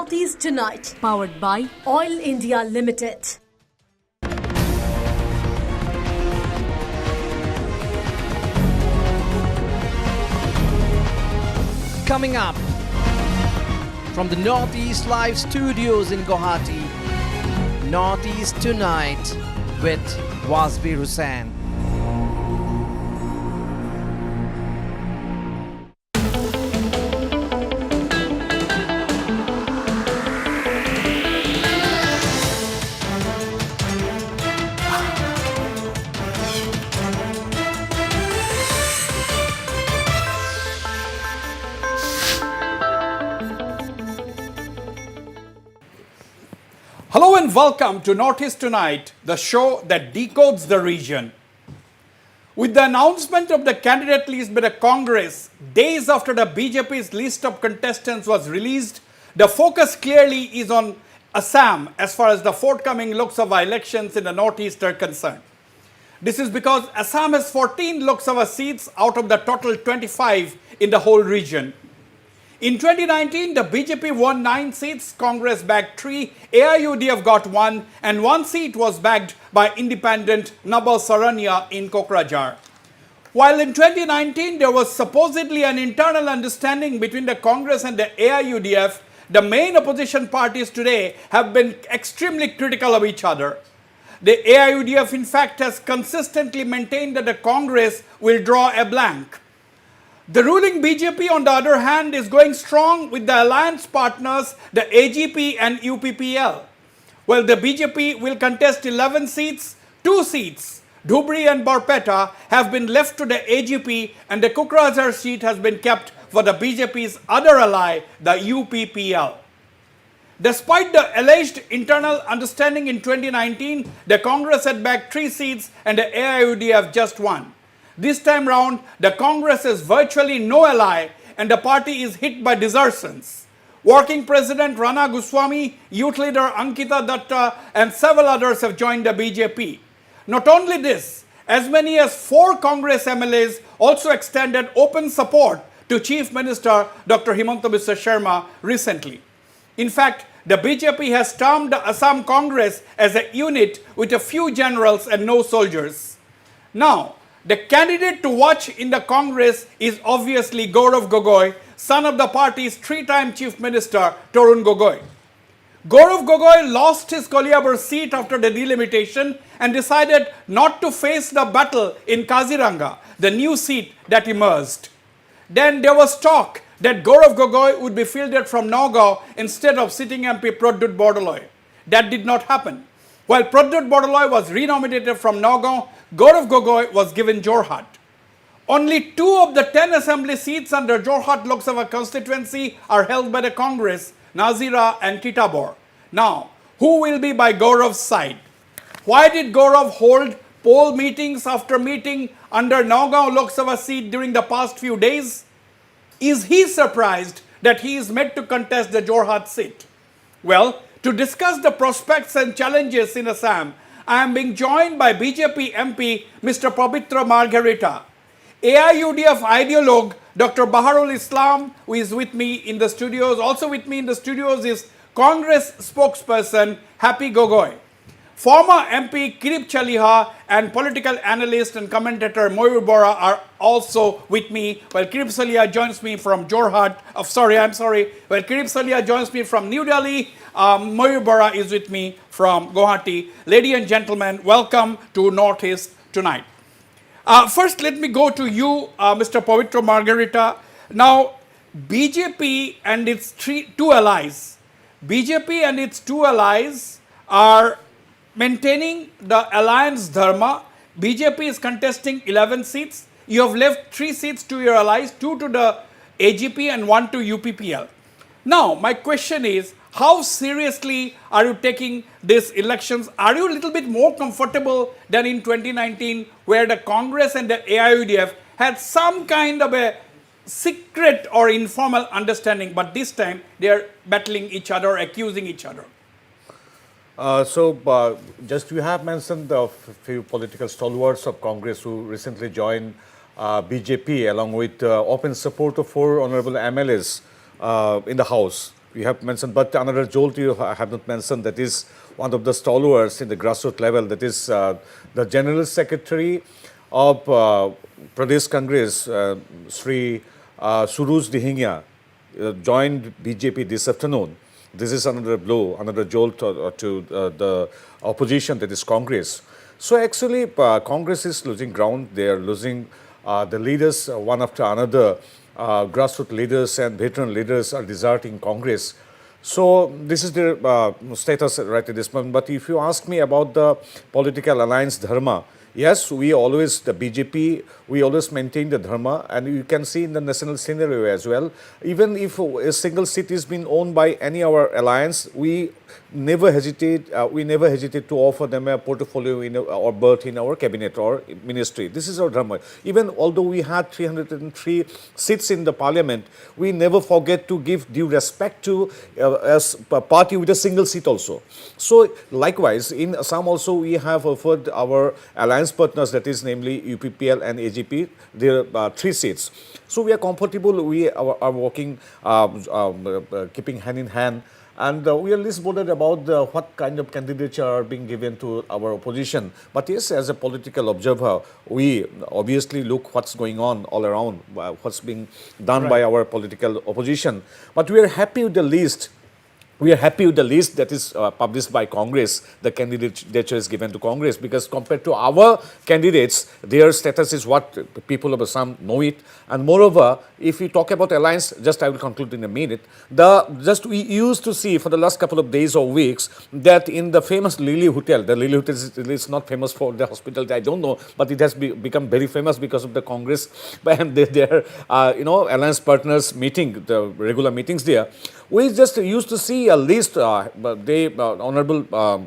Northeast Tonight, powered by Oil India Limited. Coming up from the Northeast Live Studios in Guwahati, Northeast Tonight with Wasbir Hussain. Hello and welcome to Northeast Tonight, the show that decodes the region. With the announcement of the candidate list by the Congress, days after the BJP's list of contestants was released, the focus clearly is on Assam as far as the forthcoming Lok Sabha elections in the Northeast are concerned. This is because Assam has 14 Lok Sabha seats out of the total 25 in the whole region. In 2019, the BJP won 9 seats, Congress bagged 3, AIUDF got 1, and 1 seat was bagged by independent Nabal Saranya in Kokrajhar. While in 2019, there was supposedly an internal understanding between the Congress and the AIUDF, the main opposition parties today have been extremely critical of each other. The AIUDF, in fact, has consistently maintained that the Congress will draw a blank. The ruling BJP, on the other hand, is going strong with the alliance partners, the AGP and UPPL. Well, the BJP will contest 11 seats, 2 seats, Dhubri and Barpeta, have been left to the AGP, and the Kokrajhar seat has been kept for the BJP's other ally, the UPPL. Despite the alleged internal understanding in 2019, the Congress had bagged 3 seats and the AIUDF just 1. This time round, the Congress is virtually no ally and the party is hit by desertions. Working President Rana Goswami, Youth Leader Ankita Datta and several others have joined the BJP. Not only this, as many as 4 Congress MLAs also extended open support to Chief Minister Dr. Himanta Biswa Sharma recently. In fact, the BJP has termed the Assam Congress as a unit with a few generals and no soldiers. Now, the candidate to watch in the Congress is obviously Gaurav Gogoi, son of the party's 3-time Chief Minister Tarun Gogoi. Gaurav Gogoi lost his Koliabur seat after the delimitation and decided not to face the battle in Kaziranga, the new seat that emerged. Then there was talk that Gaurav Gogoi would be fielded from Nagaon instead of sitting MP Pradyut Bordoloi. That did not happen. While Pradyut Bordoloi was renominated from Nagaon, Gaurav Gogoi was given Jorhat. Only 2 of the 10 assembly seats under Jorhat Lok Sabha constituency are held by the Congress, Nazira and Tittabor. Now, who will be by Gaurav's side? Why did Gaurav hold poll meetings after meeting under Nagaon Lok Sabha seat during the past few days? Is he surprised that he is made to contest the Jorhat seat? Well, to discuss the prospects and challenges in Assam, I am being joined by BJP MP Mr. Pavitra Margherita, AIUDF ideologue Dr. Baharul Islam, who is with me in the studios. Also with me in the studios is Congress spokesperson Happy Gogoi. Former MP Kirip Chaliha and political analyst and commentator Mayur Bora are also with me, while Kirip Chaliha joins me from Jorhat. While Kirip Chaliha joins me from New Delhi, Mayur Bora is with me from Guwahati. Ladies and gentlemen, welcome to Northeast Tonight. First, let me go to you, Mr. Pavitra Margherita. Now, BJP and its 2 allies are maintaining the alliance dharma. BJP is contesting 11 seats. You have left 3 seats to your allies, 2 to the AGP and 1 to UPPL. Now, my question is, how seriously are you taking these elections? Are you a little bit more comfortable than in 2019, where the Congress and the AIUDF had some kind of a secret or informal understanding, but this time they are battling each other, accusing each other? Just you have mentioned a few political stalwarts of Congress who recently joined BJP along with open support of 4 honorable MLAs in the House. you have mentioned, but another jolt you have not mentioned, that is one of the stalwarts in the grassroots level, that is the General Secretary of Pradesh Congress, Sri Suruj Dihingia, joined BJP this afternoon. This is another blow, another jolt to the opposition, that is Congress. So actually, Congress is losing ground. They are losing the leaders one after another. Grassroots leaders and veteran leaders are deserting Congress. So this is the status right at this moment. But if you ask me about the political alliance dharma, yes, we always, the BJP, we always maintain the dharma, and you can see in the national scenario as well. Even if a single seat is being owned by any of our alliance, we never hesitate to offer them a portfolio or berth in our cabinet or ministry. This is our dharma. Even although we had 303 seats in the parliament, we never forget to give due respect to a party with a single seat also. So likewise, in Assam also we have offered our alliance partners, that is namely UPPL and AGP, their 3 seats. So we are comfortable, we are working, keeping hand in hand. And we are least bothered about what kind of candidature are being given to our opposition. But yes, as a political observer, we obviously look what's going on all around, what's being done by our political opposition. But we are happy with the list. We are happy with the list that is published by Congress. The candidature is given to Congress, because compared to our candidates, their status is what people of Assam know it. And moreover, if we talk about alliance, just I will conclude in a minute. We used to see for the last couple of days or weeks that in the famous Lily Hotel, the Lily Hotel is not famous for the hospitality, I don't know, but it has become very famous because of the Congress and their alliance partners meeting, the regular meetings there. We just used to see a list, Honorable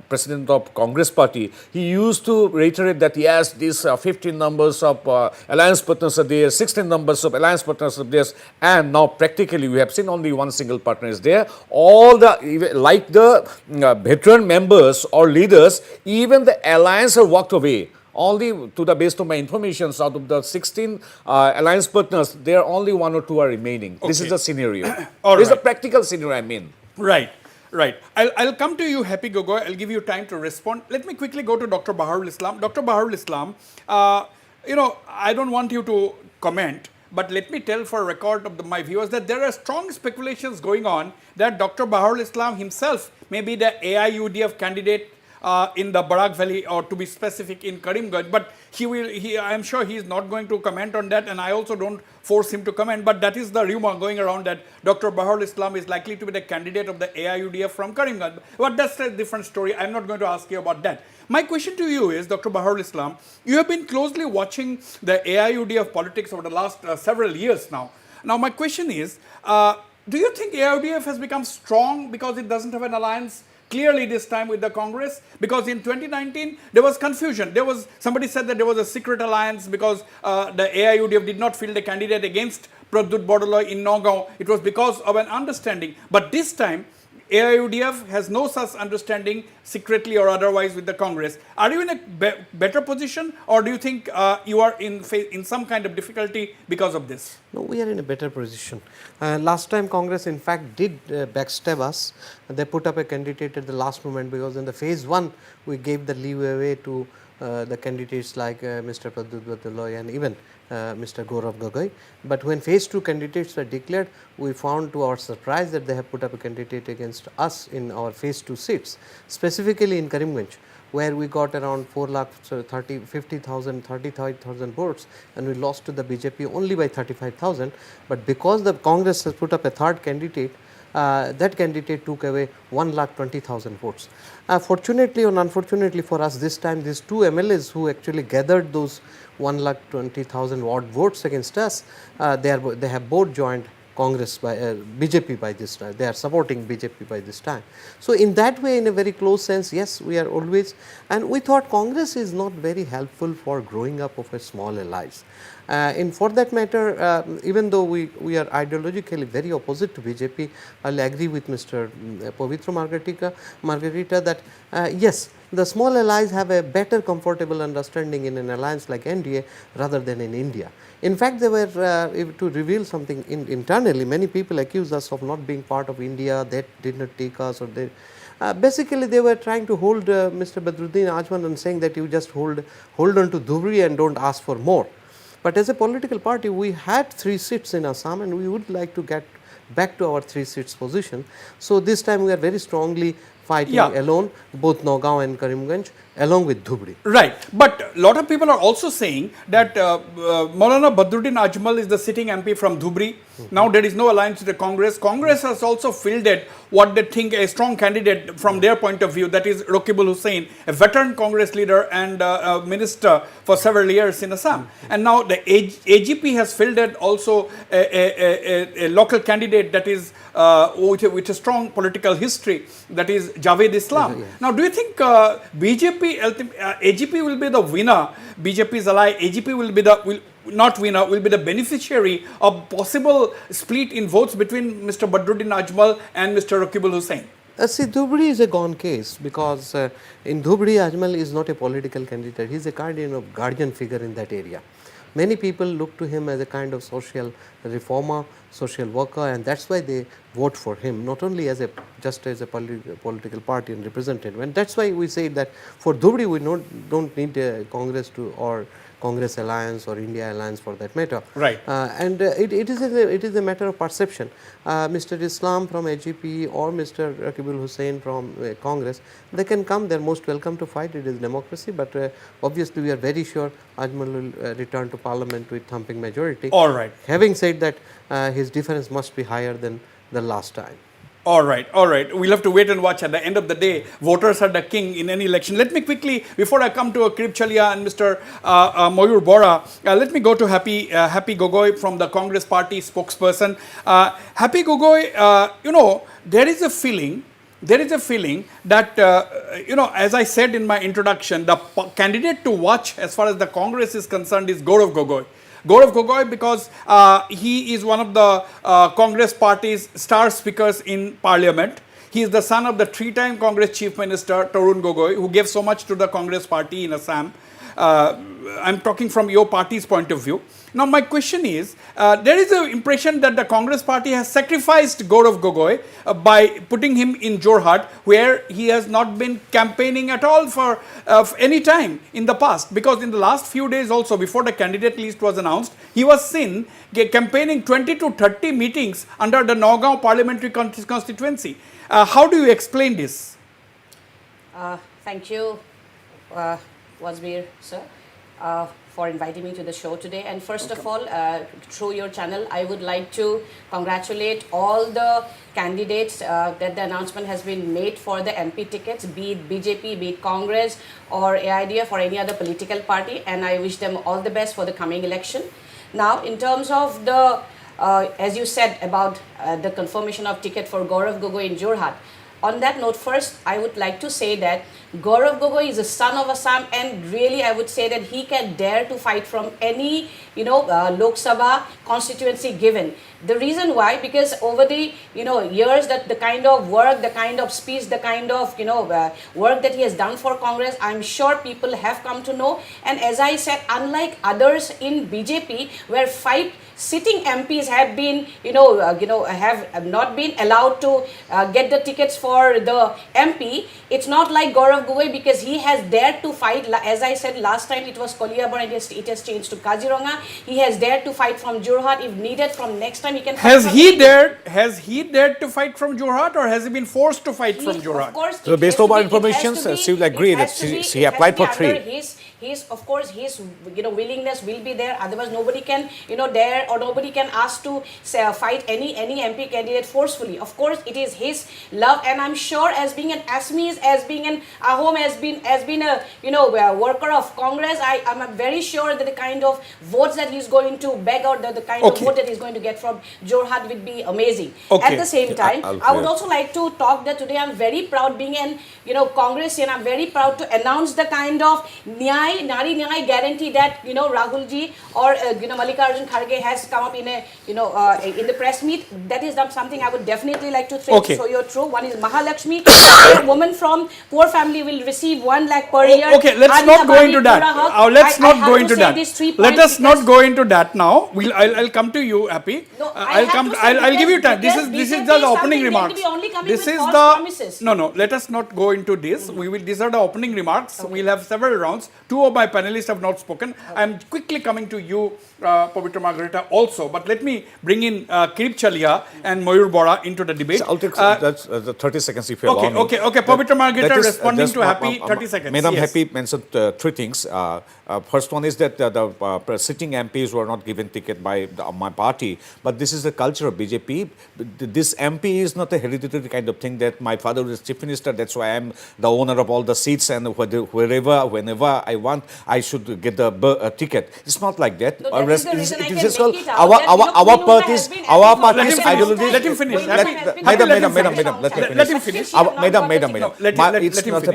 President of Congress Party, he used to reiterate that yes, these 15 numbers of alliance partners are there, 16 numbers of alliance partners are there, and now practically we have seen only one single partner is there. All like the veteran members or leaders, even the alliance have walked away. Only to the best of my information, out of the 16 alliance partners, there are only 1 or 2 are remaining. Okay. This is the scenario. This is a practical scenario, I mean. Right. I'll come to you, Happy Gogoi. I'll give you time to respond. Let me quickly go to Dr. Baharul Islam. Dr. Baharul Islam, I don't want you to comment, but let me tell for record of my viewers that there are strong speculations going on that Dr. Baharul Islam himself may be the AIUDF candidate in the Barak Valley, or to be specific in Karimganj, but I am sure he is not going to comment on that, and I also don't force him to comment, but that is the rumor going around that Dr. Baharul Islam is likely to be the candidate of the AIUDF from Karimganj. But that's a different story. I'm not going to ask you about that. My question to you is, Dr. Baharul Islam, you have been closely watching the AIUDF politics over the last several years now. Now, my question is, do you think AIUDF has become strong because it doesn't have an alliance clearly this time with the Congress? Because in 2019, there was confusion. Somebody said that there was a secret alliance because the AIUDF did not field a candidate against Pradyut Bordoloi in Nagaon. It was because of an understanding. But this time, AIUDF has no such understanding, secretly or otherwise, with the Congress. Are you in a better position, or do you think you are in some kind of difficulty because of this? No, we are in a better position. Last time Congress in fact did backstab us. They put up a candidate at the last moment, because in the phase 1 we gave the leeway to the candidates like Mr. Pradyut Bordoloi and even Mr. Gaurav Gogoi. But when phase 2 candidates were declared, we found to our surprise that they have put up a candidate against us in our phase 2 seats, specifically in Karimganj, where we got around 35,000 votes, and we lost to the BJP only by 35,000. But because the Congress has put up a third candidate, that candidate took away 1,20,000 votes. Fortunately or unfortunately for us, this time these 2 MLAs who actually gathered those 1,20,000 odd votes against us, they have both joined Congress by BJP by this time. They are supporting BJP by this time. So in that way, in a very close sense, yes, we are always, and we thought Congress is not very helpful for growing up of a small alliance. For that matter, even though we are ideologically very opposite to BJP, I'll agree with Mr. Pavitra Margarita that yes, the small allies have a better comfortable understanding in an alliance like NDA rather than in India. In fact, they were to reveal something internally. Many people accuse us of not being part of India. That did not take us, or they. Basically, they were trying to hold Mr. Badruddin Ajman and saying that you just hold on to Dhubri and don't ask for more. But as a political party, we had 3 seats in Assam, and we would like to get back to our 3 seats position. So this time we are very strongly fighting alone, both Nagaon and Karimganj, along with Dhubri. Right, but a lot of people are also saying that Maulana Badruddin Ajmal is the sitting MP from Dhubri. Now there is no alliance with the Congress. Congress has also fielded what they think a strong candidate from their point of view, that is Wasbir Hussain, a veteran Congress leader and minister for several years in Assam. And now the AGP has fielded also a local candidate that is with a strong political history, that is Javed Islam. Now do you think AGP will be the winner, BJP's ally, AGP will be the, will be the beneficiary of possible split in votes between Mr. Badruddin Ajmal and Mr. Wasbir Hussain? See, Dhubri is a gone case because in Dhubri, Ajmal is not a political candidate. He is a guardian figure in that area. Many people look to him as a kind of social reformer, social worker, and that's why they vote for him, not only as just as a political party and representative. And that's why we say that for Dhubri, we don't need Congress or Congress alliance or India alliance for that matter. Right. It is a matter of perception. Mr. Islam from AGP or Mr. Wasbir Hussain from Congress, they can come. They are most welcome to fight. It is democracy. But obviously, we are very sure Ajmal will return to Parliament with thumping majority. All right. Having said that, his difference must be higher than the last time. All right, all right. We'll have to wait and watch. At the end of the day, voters are the king in any election. Let me quickly, before I come to Krip Chalia and Mr. Mayur Bora, let me go to Happy Gogoi from the Congress Party spokesperson. Happy Gogoi, there is a feeling that, as I said in my introduction, the candidate to watch as far as the Congress is concerned is Gaurav Gogoi. Gaurav Gogoi, because he is one of the Congress party's star speakers in Parliament. He is the son of the 3-time Congress Chief Minister Tarun Gogoi, who gave so much to the Congress party in Assam. I'm talking from your party's point of view. Now, my question is, there is an impression that the Congress party has sacrificed Gaurav Gogoi by putting him in Jorhat, where he has not been campaigning at all for any time in the past. Because in the last few days also, before the candidate list was announced, he was seen campaigning 20 to 30 meetings under the Nagaon parliamentary constituency. How do you explain this? Thank you, Wasbir, sir, for inviting me to the show today. And first of all, through your channel, I would like to congratulate all the candidates that the announcement has been made for the MP tickets, be it BJP, be it Congress or AIDF or any other political party, and I wish them all the best for the coming election. Now, in terms of the, as you said about the confirmation of ticket for Gaurav Gogoi in Jorhat, on that note, first, I would like to say that Gaurav Gogoi is a son of Assam, and really I would say that he can dare to fight from any, Lok Sabha constituency given. The reason why, because over the, years that the kind of work, the kind of speech, the kind of, work that he has done for Congress, I'm sure people have come to know. And as I said, unlike others in BJP, where 5 sitting MPs have been, have not been allowed to get the tickets for the MP, it's not like Gaurav Gogoi, because he has dared to fight. As I said last time, it was Koliabar and it has changed to Kaziranga. He has dared to fight from Jorhat. If needed, from next time he can fight. Has he dared to fight from Jorhat, or has he been forced to fight from Jorhat? Of course, so based on our information, she will agree that she applied for 3. His willingness will be there. Otherwise, nobody can, dare, or nobody can ask to fight any MP candidate forcefully. Of course, it is his love, and I'm sure, as being an Assamese, as being an Ahom, as been a worker of Congress, I'm very sure that the kind of votes that he's going to beg out, the kind of vote that he's going to get from Jorhat will be amazing. At the same time, I would also like to talk that today I'm very proud, being an Congressian, I'm very proud to announce the kind of Nyay Nari Nyai guarantee that, Rahul ji or, Mallikarjun Kharge has come up in a, in the press meet. That is not something I would definitely like to show you true. One is Mahalakshmi, a woman from poor family will receive 1 lakh per year. Okay, let's not go into that. Let's not go into that. Let us not go into that now. I'll come to you, Happy. No, I'll give you time. This is the opening remarks. This is the no. Let us not go into this. These are the opening remarks. Okay. We'll have several rounds. 2 of my panelists have not spoken. Okay. I'm quickly coming to you, Pavitra Margarita, also. But let me bring in Kirip Chalia and Mayur Bora into the debate. So I'll take that's 30 seconds if you allow me. Okay. Pavitra Margarita responding to Happy, 30 seconds. Madam Happy mentioned 3 things. First one is that the sitting MPs were not given ticket by my party. But this is the culture of BJP. This MP is not a hereditary kind of thing that my father is chief minister, that's why I am the owner of all the seats, and whenever I want, I should get the ticket. It's not like that. No, that is the reason I can make it out our party's ideology. Let him finish. Madam, let him finish. Madam. It's not a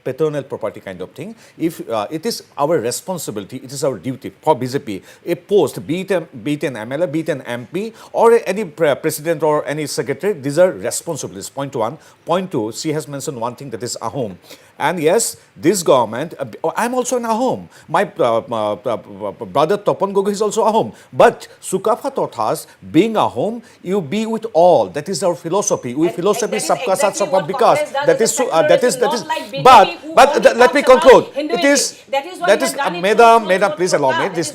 paternal property kind of thing. If it is our responsibility, it is our duty for BJP. A post, be it an MLA, be it an MP, or any president or any secretary, these are responsibilities. Point 1. Point 2, she has mentioned one thing, that is Ahom. And yes, this government, I'm also an Ahom. My brother Topan Gogoi is also Ahom. But Sukafa taught us, being Ahom, you be with all. That is our philosophy. We philosophy is sabka saath sabka vikas. That is. But let me conclude. It is Madam, please allow me. This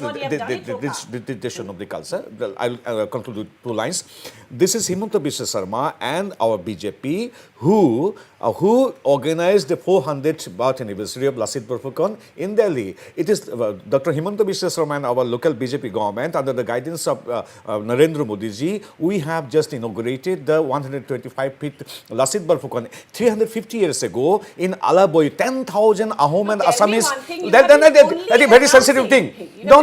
should not be culture. I'll conclude with 2 lines. This is Himanta Biswa Sarma and our BJP who organized the 400th birth anniversary of Lasit Borphukan in Delhi. It is Dr. Himanta Biswa Sarma and our local BJP government under the guidance of Narendra Modi ji. We have just inaugurated the 125th Lasit Borphukan. 350 years ago in Alaboi, 10,000 Ahom and Assamese. That's a very sensitive thing. No.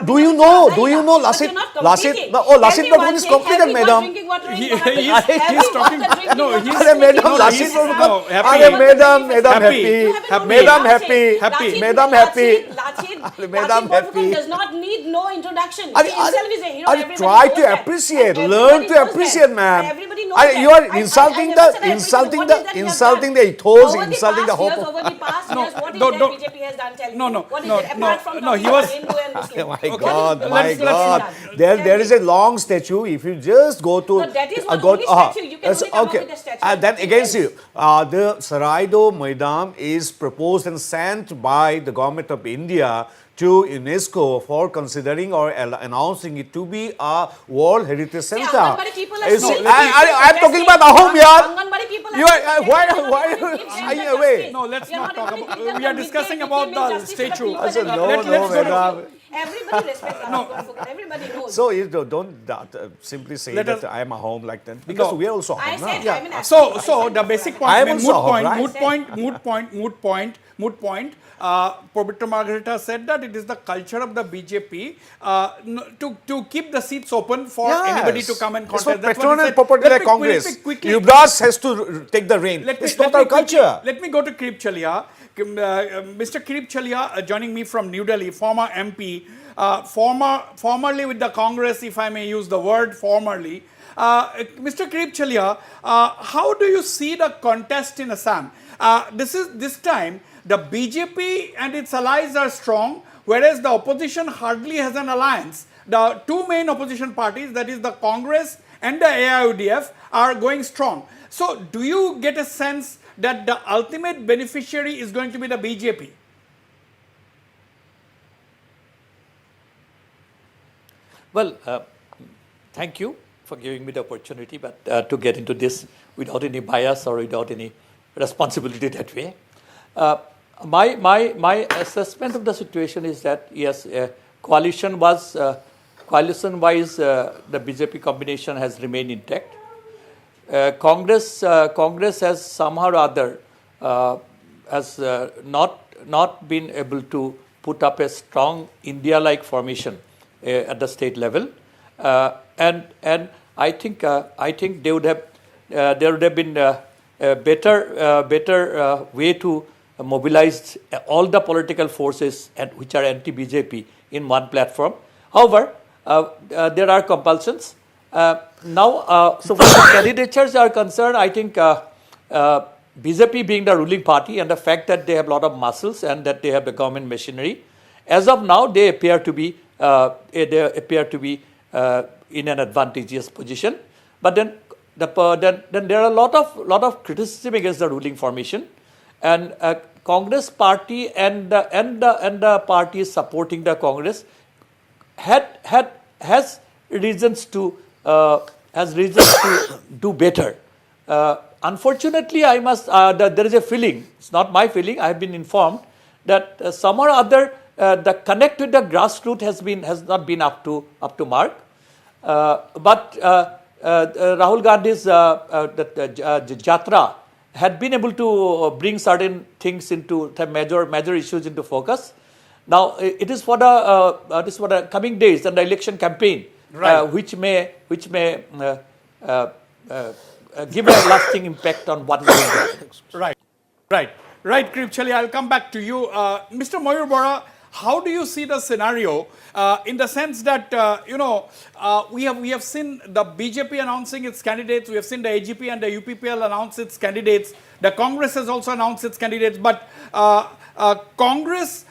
Do you know Lasit Borphukan is completed, madam. He's talking. No, he's madam. Lasit Borphukan. Madam happy. Does not need no introduction. He himself is a hero. Try to appreciate. Learn to appreciate, ma'am. Everybody knows that. You are insulting the ethos, insulting the hope. Over the past years, what is that BJP has done? Tell me. What is it? Apart from he was. Hindu and Muslim. My God. There is a long statue. If you just go to. No, that is one only statue. You can only come up with a statue. Then against you, the Saraido Maidam is proposed and sent by the government of India to UNESCO for considering or announcing it to be a World Heritage Center. I'm talking about Ahom, yaar. Why are you away? No, let's not talk about. We are discussing about the statue. Madam. Everybody respects Ahom. Everybody knows. So you don't simply say that I am a home like that, because we are also I home. said I'm an So the basic point, moot point. Pavitra Margarita said that it is the culture of the BJP to keep the seats open for anybody to come and contest. That's patronal property like Congress. Yuvras has to take the reign. It's not our culture. Let me go to Kirip Chalia. Mr. Kirip Chalia joining me from New Delhi, former MP, formerly with the Congress, if I may use the word formerly. Mr. Kirip Chalia, how do you see the contest in Assam? This time the BJP and its allies are strong, whereas the opposition hardly has an alliance. The 2 main opposition parties, that is the Congress and the AIUDF, are going strong. So do you get a sense that the ultimate beneficiary is going to be the BJP? Well, thank you for giving me the opportunity, but to get into this without any bias or without any responsibility that way. My assessment of the situation is that yes, coalition-wise, the BJP combination has remained intact. Congress has somehow or other has not been able to put up a strong India-like formation at the state level, and I think there would have been a better way to mobilized all the political forces which are anti-BJP in one platform. However, there are compulsions. Now, so far as candidatures are concerned, I think BJP being the ruling party and the fact that they have a lot of muscles and that they have the government machinery, as of now they appear to be in an advantageous position. But then there are a lot of criticism against the ruling formation, and Congress party and the parties supporting the Congress has reasons to do better. Unfortunately, I must there is a feeling. It's not my feeling. I have been informed that some or other the connect with the grassroots has not been up to mark. But Rahul Gandhi's Jatra had been able to bring certain things into major issues into focus. Now it is for the coming days and the election campaign, right, which may give a lasting impact on what is going on. Right, Kripchali, I'll come back to you. Mr. Mayur Bora, how do you see the scenario in the sense that, we have seen the BJP announcing its candidates, we have seen the AGP and the UPPL announce its candidates, the Congress has also announced its candidates, but Congress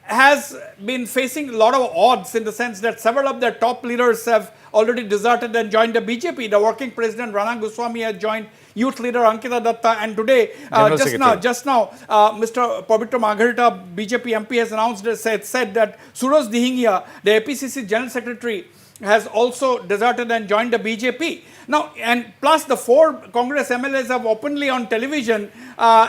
has been facing a lot of odds in the sense that several of their top leaders have already deserted and joined the BJP. The working president Ranang Goswami has joined youth leader Ankita Datta, and today, just now, Mr. Pavitra Margherita, BJP MP, has announced, said that Suraj Dihingia, the APCC General Secretary, has also deserted and joined the BJP. Now, and plus the 4 Congress MLAs have openly on television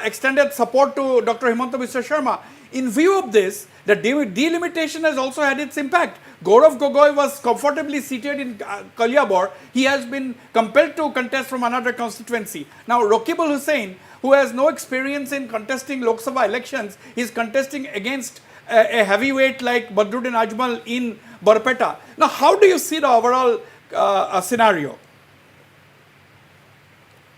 extended support to Dr. Himanta Biswa Sharma. In view of this, the delimitation has also had its impact. Gaurav Gogoi was comfortably seated in Kaliabor. He has been compelled to contest from another constituency. Now, Wasbir Hussain, who has no experience in contesting Lok Sabha elections, is contesting against a heavyweight like Badruddin Ajmal in Barpeta. Now, how do you see the overall scenario?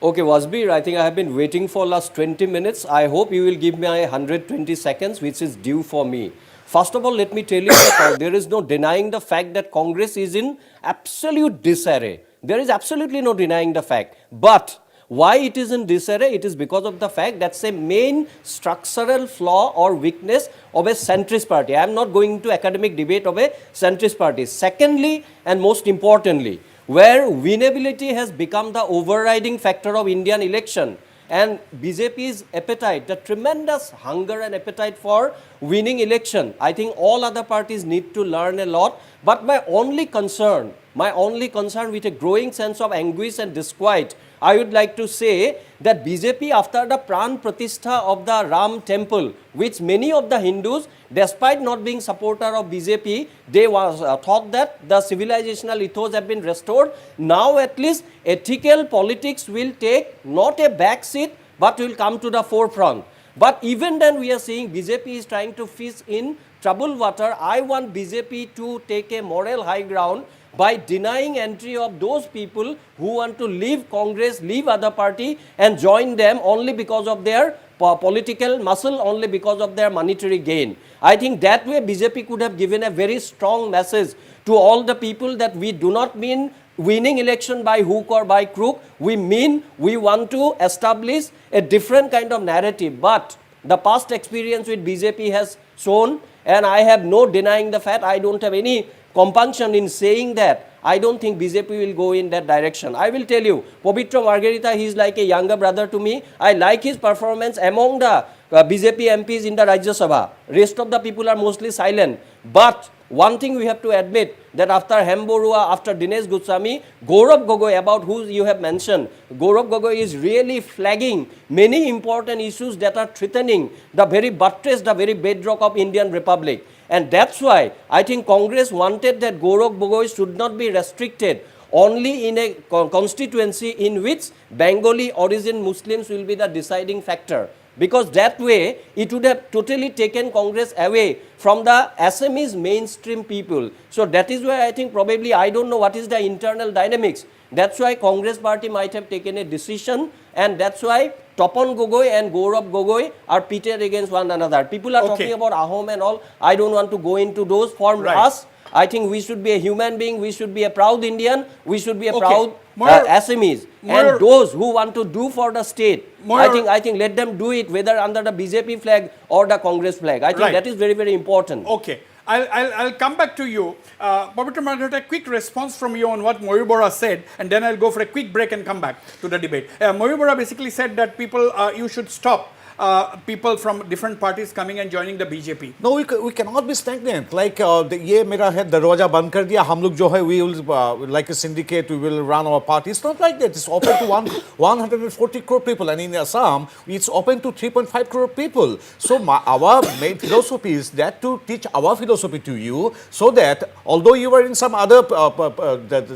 Okay, Wasbir, I think I have been waiting for last 20 minutes. I hope you will give me 120 seconds, which is due for me. First of all, let me tell you that there is no denying the fact that Congress is in absolute disarray. There is absolutely no denying the fact. But why it is in disarray? It is because of the fact that's a main structural flaw or weakness of a centrist party. I am not going into academic debate of a centrist party. Secondly, and most importantly, where winnability has become the overriding factor of Indian election, and BJP's appetite, the tremendous hunger and appetite for winning election, I think all other parties need to learn a lot. But my only concern with a growing sense of anguish and disquiet, I would like to say that BJP, after the Pran Pratishtha of the Ram temple, which many of the Hindus, despite not being supporter of BJP, they thought that the civilizational ethos have been restored. Now at least ethical politics will take not a back seat, but will come to the forefront. But even then we are seeing BJP is trying to fish in troubled water. I want BJP to take a moral high ground by denying entry of those people who want to leave Congress, leave other party and join them only because of their political muscle, only because of their monetary gain. I think that way BJP could have given a very strong message to all the people that we do not mean winning election by hook or by crook. We mean we want to establish a different kind of narrative. But the past experience with BJP has shown, and I have no denying the fact, I don't have any compunction in saying that I don't think BJP will go in that direction. I will tell you, Pavitra Margherita, he is like a younger brother to me. I like his performance among the BJP MPs in the Rajya Sabha. Rest of the people are mostly silent. But one thing we have to admit, that after Hemborua, after Dinesh Goswami, Gaurav Gogoi, about who you have mentioned, Gaurav Gogoi is really flagging many important issues that are threatening the very buttress, the very bedrock of Indian Republic. And that's why I think Congress wanted that Gaurav Gogoi should not be restricted only in a constituency in which Bengali origin Muslims will be the deciding factor. Because that way, it would have totally taken Congress away from the Assamese mainstream people. So that is why I think probably, I don't know what is the internal dynamics, That's why Congress party might have taken a decision, and that's why Tapan Gogoi and Gaurav Gogoi are pitted against one another. People are talking about Ahom and all. I don't want to go into those. For us, I think we should be a human being, we should be a proud Indian, we should be a proud Assamese. And those who want to do for the state, I think let them do it, whether under the BJP flag or the Congress flag. I think that is very, very important. Okay. I'll come back to you. Pavitra Margaret, a quick response from you on what Mayur Bora said, and then I'll go for a quick break and come back to the debate. Mayur Bora basically said that people, you should stop people from different parties coming and joining the BJP. No, we cannot be stagnant. Like, ये मेरा है दरवाजा बंद कर दिया, हम लोग जो है, we will, like a syndicate, we will run our party. It's not like that. It's open to 140 crore people, and in Assam, it's open to 3.5 crore people. So our main philosophy is that to teach our philosophy to you, so that although you are in some other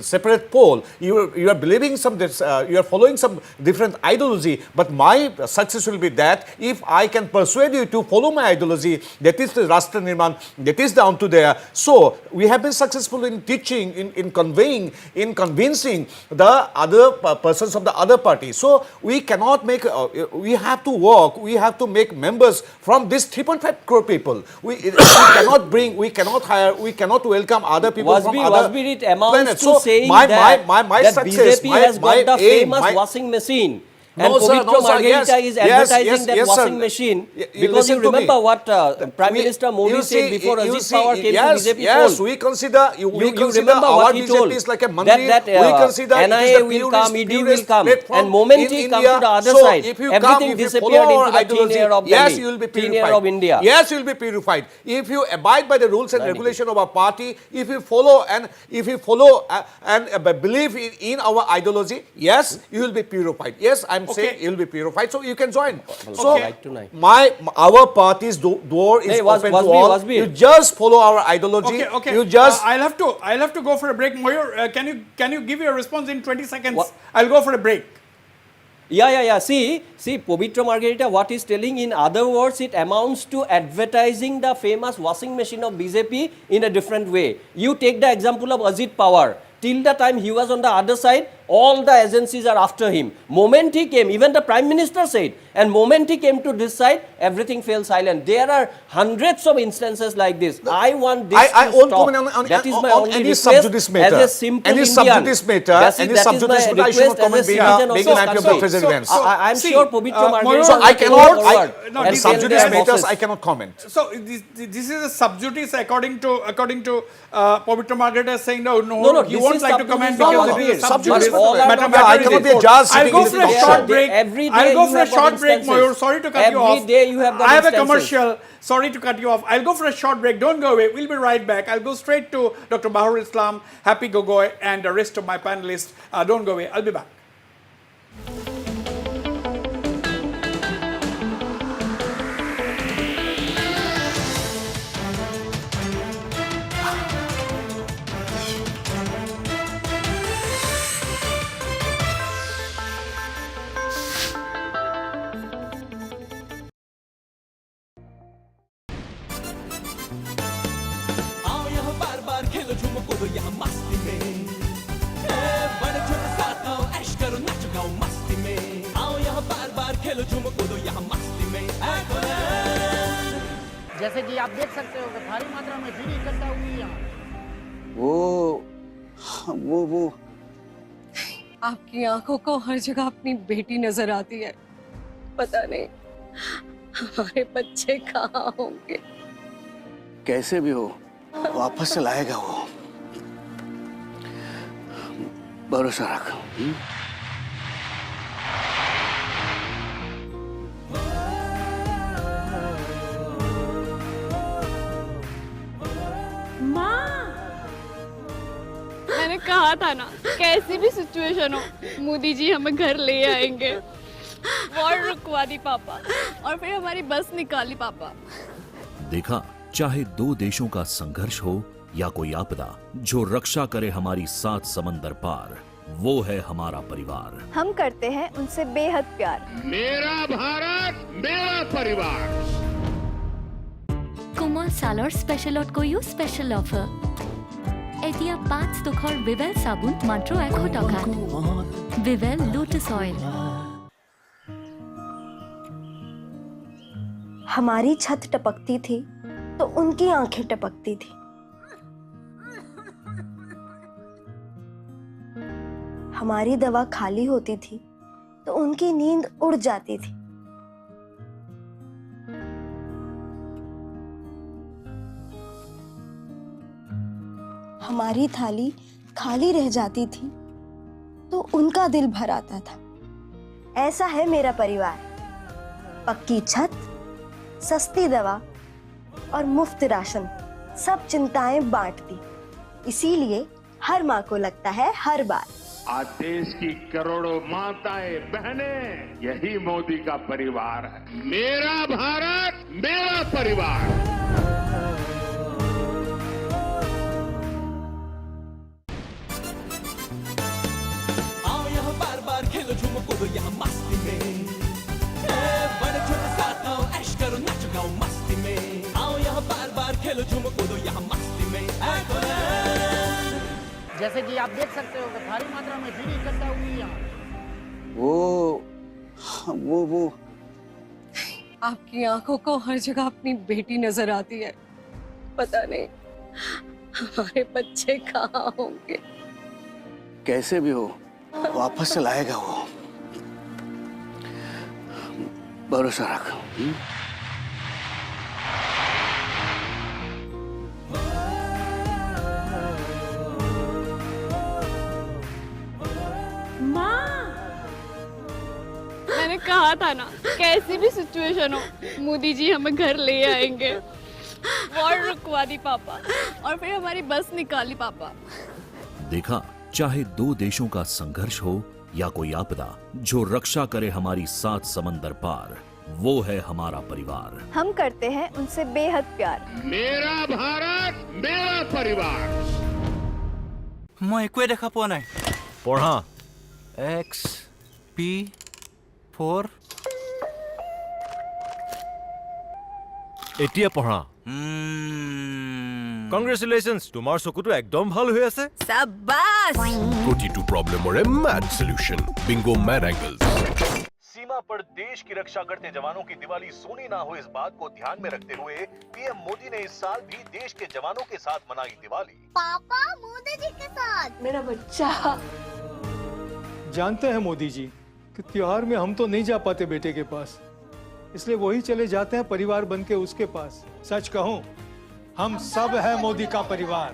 separate pole, you are believing some, you are following some different ideology, but my success will be that if I can persuade you to follow my ideology, that is the Rashtra Nirman, that is down to there. So we have been successful in teaching, in conveying, in convincing the other persons of the other party. So we cannot make, we have to work, we have to make members from this 3.5 crore people. We cannot bring, we cannot hire, we cannot welcome other people from other Wasbir, it amounts planets. to So saying my that success, BJP has got the aim, famous washing machine. And No, sir, Pavitra no, sir, Margarita is advertising that washing sir. machine. You Because you listen to me. remember what Prime Minister Modi said before Ajit Pawar came to BJP Yes, fold. we consider, we consider remember our what he told, BJP is like a mandir. that We consider it is NIA the will purest, come, ED will purest come, platform and moment in he come India. to the other So side, if you everything come, if you disappeared follow our into the thin ideology, air of yes, Delhi, you will be thin purified. air of India. Yes, you will be purified. If you abide by the rules and regulation of our party, if you follow and believe in our ideology, yes, you will be purified. Yes, I'm saying you will be purified, so you can join. So our party's door is open to all. You just follow our ideology. Okay. You just I'll have to go for a break. Mayur, can you give your response in 20 seconds? I'll go for a break. Yeah. See, Pavitra Margarita, what he's telling, in other words, it amounts to advertising the famous washing machine of BJP in a different way. You take the example of Ajit Pawar. Till the time he was on the other side, all the agencies are after him. Moment he came, even the Prime Minister said, and moment he came to this side, everything fell silent. There are hundreds of instances like this. I want this I to won't stop. comment on That is my on only any request subjudice matter. as a simple Any Indian. subjudice matter, That any is subjudice my matter, I should not request as a comment being citizen being of an this MP of the country. president. I'm see, sure Pavitra Margarita Mayur, So I will take forward no, and this tell is- subjudice their matters, bosses. I cannot comment. So this is a subjudice according to Pavitra Margaret saying no, No, he this won't is like to comment subjudice. because No, it is a subjudice subjudice matter. matter. Yeah, I cannot be a judge I'll sitting go in for the a talk short show. break. Every day I'll go you for a have got short break, instances. Mayur. Sorry to cut you off. Every day you have got I have a instances. commercial. Sorry to cut you off. I'll go for a short break. Don't go away. We'll be right back. I'll go straight to Dr. Bahar Islam, Happy Gogoi, and the rest of my panelists. Don't go away. I'll be back. आओ यहाँ बार बार खेलो झूमो कूदो यहाँ मस्ती में बड़े छोटे साथ आओ ऐश करो नाचो गाओ मस्ती में आओ यहाँ बार बार खेलो झूमो कूदो यहाँ मस्ती में जैसे कि आप देख सकते हो कि भारी मात्रा में भीड़ इकट्ठा हुई है यहाँ। वो आपकी आंखों को हर जगह अपनी बेटी नजर आती है। पता नहीं हमारे बच्चे कहाँ होंगे। कैसे भी हो वापस से लाएगा वो, भरोसा रख। मैंने कहा था ना, कैसी भी सिचुएशन हो मोदी जी हमें घर ले आएंगे। वॉर रुकवा दी पापा और फिर हमारी बस निकाली पापा। देखा, चाहे दो देशों का संघर्ष हो या कोई आपदा, जो रक्षा करे हमारी 7 समंदर पार, वो है हमारा परिवार। हम करते हैं उनसे बेहद प्यार। मेरा भारत मेरा परिवार। Kumar Salor Special Lot को यू स्पेशल ऑफर। এতিয়া 5 টকাৰ ভিভেল চাবোন মাত্ৰ 100 টকাত ভিভেল লোটাস অয়েল हमारी छत टपकती थी तो उनकी आंखें टपकती थी। हमारी दवा खाली होती थी तो उनकी नींद उड़ जाती थी। हमारी थाली खाली रह जाती थी तो उनका दिल भर आता था। ऐसा है मेरा परिवार, पक्की छत, सस्ती दवा और मुफ्त राशन, सब चिंताएं बांटती। इसीलिए हर माँ को लगता है हर बार आज देश की करोड़ों माताएं बहनें यही मोदी का परिवार है। मेरा भारत मेरा परिवार। आओ यहाँ बार बार खेलो झूमो कूदो यहाँ मस्ती में, बड़े छोटे साथ आओ ऐश करो नाचो गाओ मस्ती में। आओ यहाँ बार बार खेलो झूमो कूदो यहाँ मस्ती में। जैसे कि आप देख सकते हो कि भारी मात्रा में भीड़ इकट्ठा हुई है यहाँ। वो आपकी आंखों को हर जगह अपनी बेटी नजर आती है। पता नहीं हमारे बच्चे कहाँ होंगे। कैसे भी हो वापस से लाएगा वो, भरोसा रख। मैंने कहा था ना, कैसी भी सिचुएशन हो मोदी जी हमें घर ले आएंगे। वॉर रुकवा दी पापा और फिर हमारी बस निकाली पापा। देखा, चाहे दो देशों का संघर्ष हो या कोई आपदा, जो रक्षा करे हमारी 7 समंदर पार, वो है हमारा परिवार। हम करते हैं उनसे बेहद प्यार। मेरा भारत मेरा परिवार। मैं एक देखा पोৱা নাই। पढ़ा XP4 এতিয়া পঢ়া। কংগ্ৰেচুলেশ্যনছ, তোমাৰ চকুটো একদম ভাল হৈ আছে। शाबाश। প্ৰতিটো প্ৰব্লেমৰে mad solution bingo mad angles. सीमा पर देश की रक्षा करते जवानों की दिवाली सोनी ना हो, इस बात को ध्यान में रखते हुए पीएम मोदी ने इस साल भी देश के जवानों के साथ मनाई दिवाली। पापा मोदी जी के साथ। मेरा बच्चा। जानते हैं मोदी जी कि त्योहार में हम तो नहीं जा पाते बेटे के पास, इसलिए वही चले जाते हैं परिवार बन के उसके पास। सच कहूं, हम सब है मोदी का परिवार।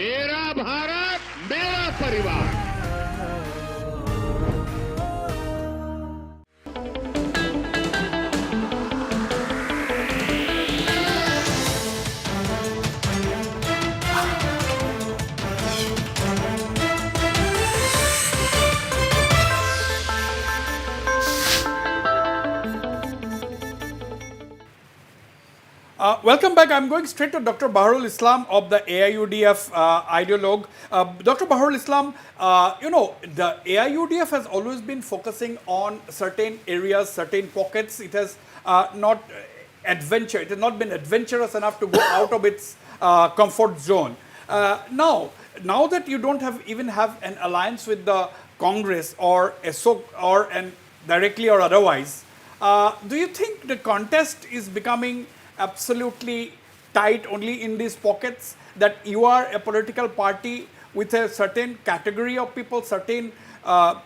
मेरा भारत मेरा परिवार। Welcome back. I'm going straight to Dr. Baharul Islam of the AIUDF ideologue. Dr. Baharul Islam, the AIUDF has always been focusing on certain areas, certain pockets. It has not been adventurous enough to go out of its comfort zone. Now that you don't even have an alliance with the Congress or directly or otherwise, do you think the contest is becoming absolutely tight only in these pockets, that you are a political party with a certain category of people, certain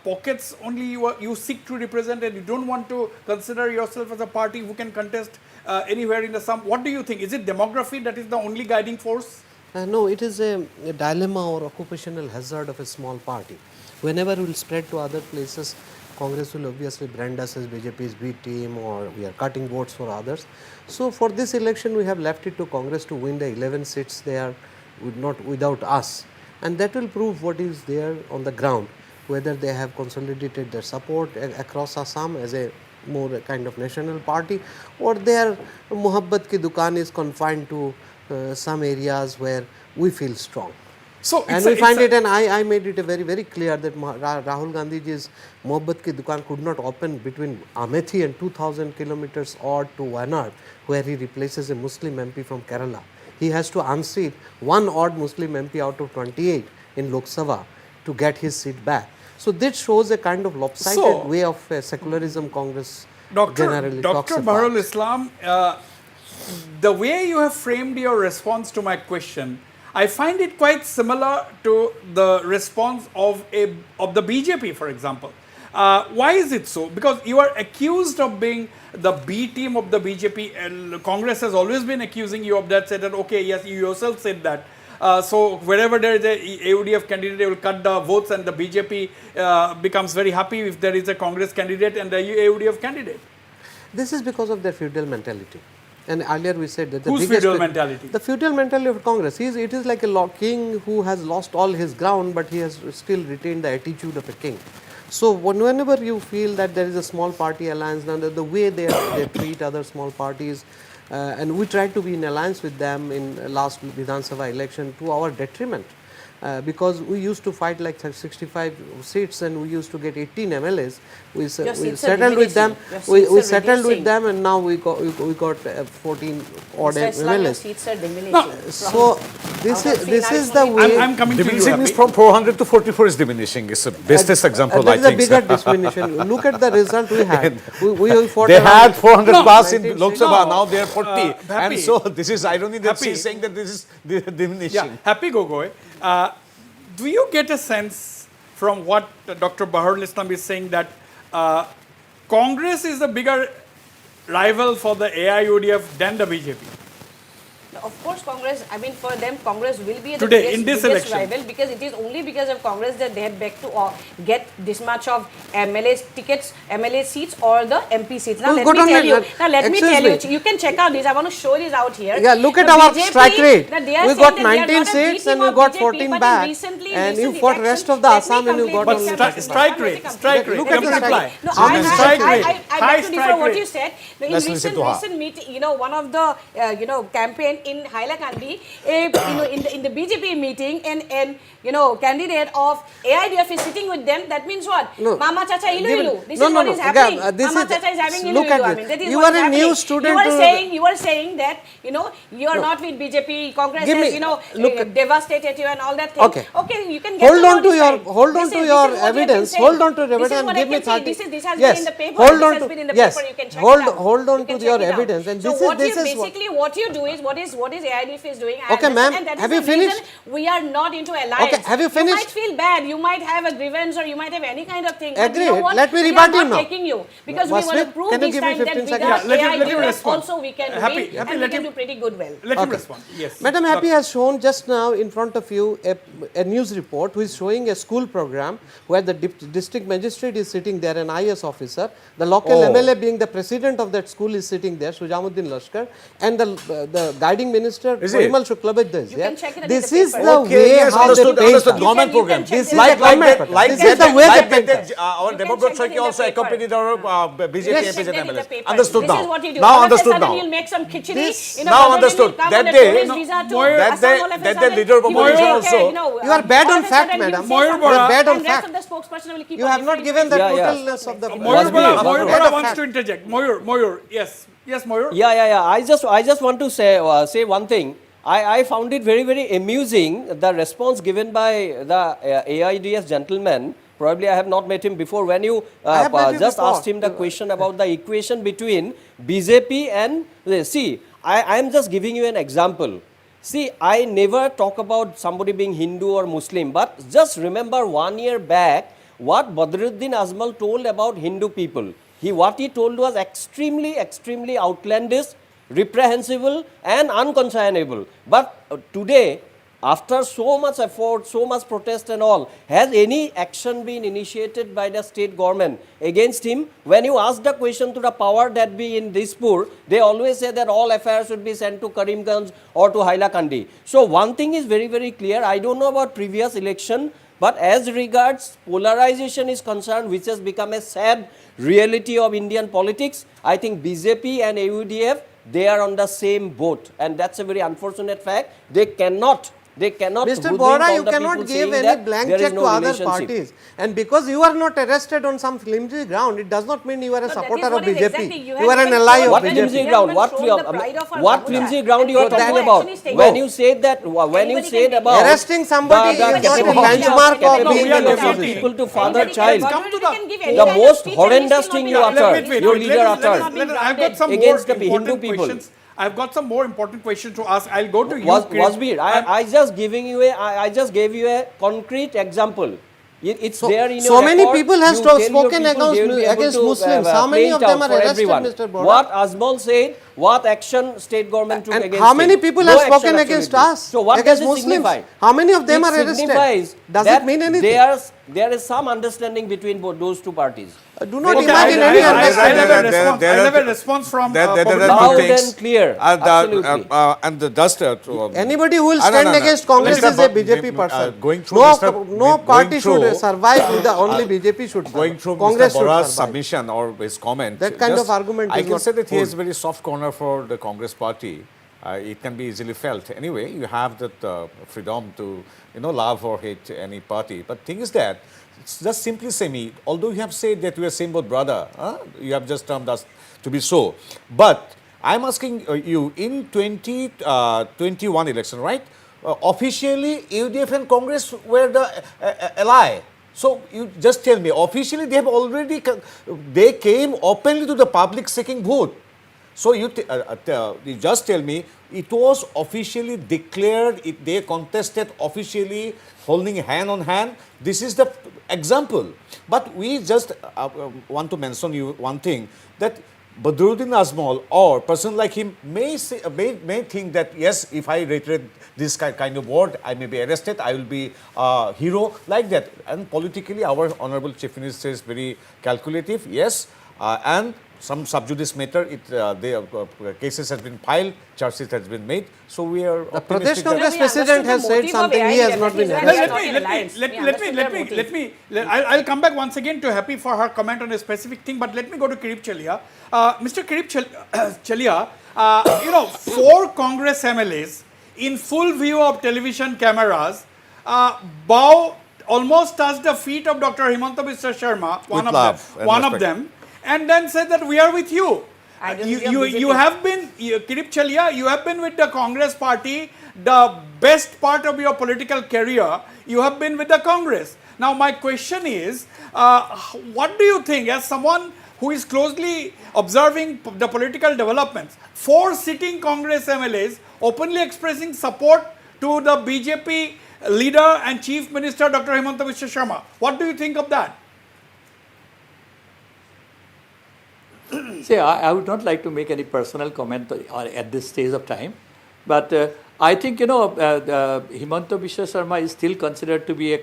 pockets only you seek to represent, and you don't want to consider yourself as a party who can contest anywhere in the Assam? What do you think? Is it demography that is the only guiding force? No, it is a dilemma or occupational hazard of a small party. Whenever we will spread to other places, Congress will obviously brand us as BJP's B team, or we are cutting votes for others. So for this election, we have left it to Congress to win the 11 seats there, not without us. And that will prove what is there on the ground, whether they have consolidated their support across Assam as a more kind of national party, or their Mohabbat ki dukaan is confined to some areas where we feel strong. So and we find it, and I made it very, very clear that Rahul Gandhi's Mohabbat ki dukaan could not open between Amethi and 2000 kilometers odd to Wayanad, where he replaces a Muslim MP from Kerala. he has to unseat one odd Muslim MP out of 28 in Lok Sabha to get his seat back. So this shows a kind of lopsided So, way of secularism Congress generally talks Dr. about. Baharul Islam, the way you have framed your response to my question, I find it quite similar to the response of the BJP, for example. Why is it so? Because you are accused of being the B team of the BJP, and Congress has always been accusing you of that, said that, okay, yes, you yourself said that. So wherever there is a AUDF candidate, they will cut the votes, and the BJP becomes very happy if there is a Congress candidate and the AUDF candidate. This is because of their feudal mentality. And earlier we said that the Whose biggest feudal mentality? The feudal mentality of Congress. It is like a king who has lost all his ground, but he has still retained the attitude of a king. So whenever you feel that there is a small party alliance, the way they treat other small parties, and we tried to be in alliance with them in last Vidhan Sabha election to our detriment. Because we used to fight like 65 seats and we used to get 18 MLAs. We settled with them. We settled with them, and now we got 14 odd MLAs. Seats are diminishing. No, so this is the way. I'm coming diminishing to you. is from 400 to 44 is diminishing. It's the bestest example, I think. That is a bigger diminution. Look at the result we had. We fought they had 400 plus in 1960. Lok Sabha. Now they are 40, Happy. and so this is irony that Happy. she's saying that this is diminishing. Yeah, Happy Gogoi. Do you get a sense from what Dr. Baharul Islam is saying that Congress is a bigger rival for the AIUDF than the BJP? Of course, Congress, I mean, for them, Congress will be the Today, in this biggest election. rival, because it is only because of Congress that they have begged to get this much of MLA tickets, MLA seats, or the MP seats. Now, let me tell you, you can check out this. I want to show this out here. Yeah, look at our strike rate. We got 19 seats and we got 14 back. And you fought rest of the Assam and you got only. But strike rate. Look at the reply. No, Strike rate. I High beg to differ strike what rate. you said. In Let's listen to her. recent meeting, one of the campaign in Hailakandi, in the BJP meeting, and candidate of AIDF is sitting with them. That means what? No. Mama Chacha ilu ilu. This No, is no, what no. is happening. This Mama is- Chacha is having ilu look at ilu. I this. mean, that is You what are is a new happening. student You are saying that you are not with BJP. Congress Give has me- devastated you and all that thing. Okay. Okay, you can get Hold to on know to this your side. hold on This to is your what you have been evidence. saying. Hold on to your This is evidence what and I give me can say. 30. This has Yes. been in the paper. Hold This on has to been in the yes. paper. You can check Hold it out. hold on You to can your check it out. evidence. And So this what is basically what you do is what is AIDF is doing. I Okay, understand, ma'am, and that is have the you finished? reason we are not into alliance. Okay, have you You might finished? feel bad. You might have a grievance, or you might have any kind of thing. But Agreed. you know what? Let me We rebut are you not now. taking you because we want Wasbir, to prove can you this give me time that 15 with seconds? our Yeah, let him AIDF respond. also we can Happy, win, Happy, and let we can him- do pretty good well. Let him Okay. respond. Yes. Madam Happy has shown just now in front of you a news report which is showing a school program where the district magistrate is sitting there, an IS officer, the local Oh. MLA being the president of that school is sitting there, Sujamuddin Lashkar, and the guiding minister, Is it? Parimal Shuklabhaidy is You there. can check it in This the is paper. the Okay, way yes, how understood, they understood. paint Government You can program. check This this is out. the government program. This is the way they paint it. Our You can Debabrata check it in Saiki the also paper. accompanied our BJP Yes. MPs and Check that in the MLAs. paper. Understood This now. is what you do. Now All of a understood sudden now. You'll make some khichdi. This- Now Bhagat understood. will come That on a day- tourist visa to Moir- that Assam day- all of a that day sudden. leader of You will opposition take, also- You are bad all on of a fact, sudden madam. you'll say Moir something, Bora- bad on and rest fact. of the spokesperson will keep You on have not different given the things. Yeah, totalness of the Moyur Wasbir, Bora Wasbir. Bora wants to interject. Moyur, yes. Yes, Moyur. Yeah. I just want to say one thing. I found it very, very amusing, the response given by the AIDS gentleman. Probably I have not met him before. When you I have met you just before. asked him the question about the equation between BJP and see, I am just giving you an example. See, I never talk about somebody being Hindu or Muslim, but just remember 1 year back what Badruddin Azmal told about Hindu people. What he told was extremely, extremely outlandish, reprehensible and unconscionable. But today, after so much effort, so much protest and all, has any action been initiated by the state government against him? When you ask the question to the power that be in Dispur, they always say that all affairs should be sent to Karimganj or to Hailakandi. So one thing is very, very clear. I don't know about previous election, but as regards polarization is concerned, which has become a sad reality of Indian politics, I think BJP and AUDF, they are on the same boat. And that's a very unfortunate fact. They cannot They cannot. Mr. hoodwink Bora, all you the cannot people give saying any that blank there is check no to other relationship. parties. And because you are not arrested on some flimsy ground, it does not mean you are a supporter of BJP. exactly. You are an ally of What BJP. flimsy ground? What flimsy ground you are talking about? When you say that, when you said about arresting somebody the is not a capability benchmark of being of an opposition. people to father child, the the most horrendous thing you uttered, your leader uttered I've got some against more the Hindu important people. questions. I've got some more important questions to ask. I'll go to you. Wasbir, I just giving you I just gave you a concrete example. It's there in so your many record. people have You tell your spoken people they will be able against to, Muslims. How many play of it them out are for arrested, everyone. Mr. Bora? What Azmal said, what action state government took And against how many him? people No have action, spoken against absolutely. us? So what against does it Muslims? signify? How many of them It are arrested? signifies Does that it mean anything? there is some understanding between both those two parties. Do not Okay, imagine any understanding. I'll have a response from Loud and clear. Absolutely. Anybody who will stand against Congress is a BJP person. Going through No party should survive with the only BJP should going through Congress Mr. should Bora's survive. submission or his comment. That kind of argument I is can not say that he good. has a very soft corner for the Congress party. It can be easily felt. Anyway, you have that freedom to, love or hate any party. But thing is that, just simply say me, although you have said that we are same boat brother, you have just termed us to be so. But I'm asking you, in 2021 election, right? Officially, UDF and Congress were the ally. So you just tell me, officially they have already, they came openly to the public seeking vote. So you just tell me, it was officially declared, they contested officially, holding hand on hand. This is the example. But we just want to mention you one thing, that Badruddin Azmal or person like him may think that, yes, if I reiterate this kind of word, I may be arrested, I will be a hero, like that. And politically, our Honorable Chief Minister is very calculative, yes, and some sub judice matter, cases has been filed, charges has been made. So we are the Pradesh Congress president has said something, he has not been arrested. I'll come back once again to Happy for her comment on a specific thing, but let me go to Kirip Chalia. Mr. Kirip Chalia, 4 Congress MLAs in full view of television cameras almost touched the feet of Dr. Himanta Biswa Sharma, one of them, and then said that we are with you. You have been, Kirip Chalia, you have been with the Congress party, the best part of your political career, you have been with the Congress. Now my question is, what do you think, as someone who is closely observing the political developments, 4 sitting Congress MLAs openly expressing support to the BJP leader and Chief Minister Dr. Himanta Biswa Sharma. What do you think of that? See, I would not like to make any personal comment at this stage of time, but I think Himanta Biswa Sharma is still considered to be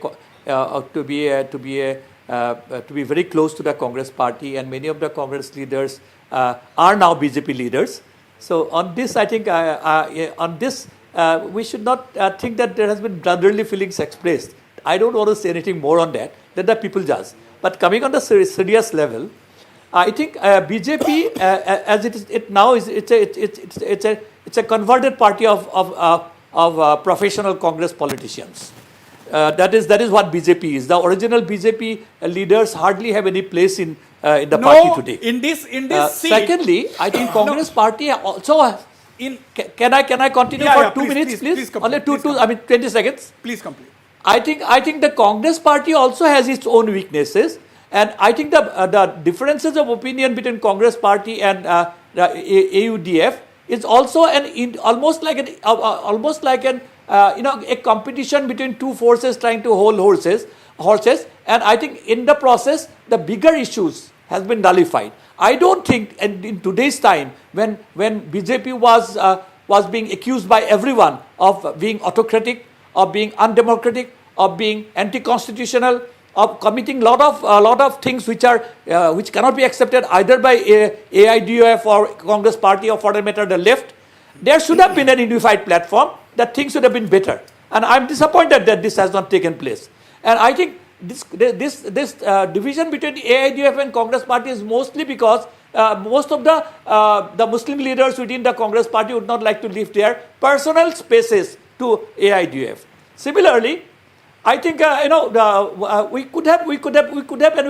very close to the Congress party, and many of the Congress leaders are now BJP leaders. So on this, I think we should not think that there has been brotherly feelings expressed. I don't want to say anything more on that. Let the people judge. But coming on the serious level, I think BJP, as it now is, it's a converted party of professional Congress politicians. That is what BJP is. The original BJP leaders hardly have any place in the party today. In this seat. Secondly, I think Congress party also. Can I continue for 2 minutes, please? Only 20 seconds. Please complete. I think the Congress party also has its own weaknesses. And I think the differences of opinion between Congress party and AUDF is also almost like a competition between two forces trying to hold horses. And I think in the process the bigger issues has been nullified. I don't think, and in today's time when BJP was being accused by everyone of being autocratic, of being undemocratic, of being anti-constitutional, of committing lot of things which cannot be accepted either by AIDF or Congress party or for that matter the left, there should have been a unified platform that things should have been better. And I'm disappointed that this has not taken place. And I think this division between AIDF and Congress party is mostly because most of the Muslim leaders within the Congress party would not like to leave their personal spaces to AIDF. Similarly, I think we could have, and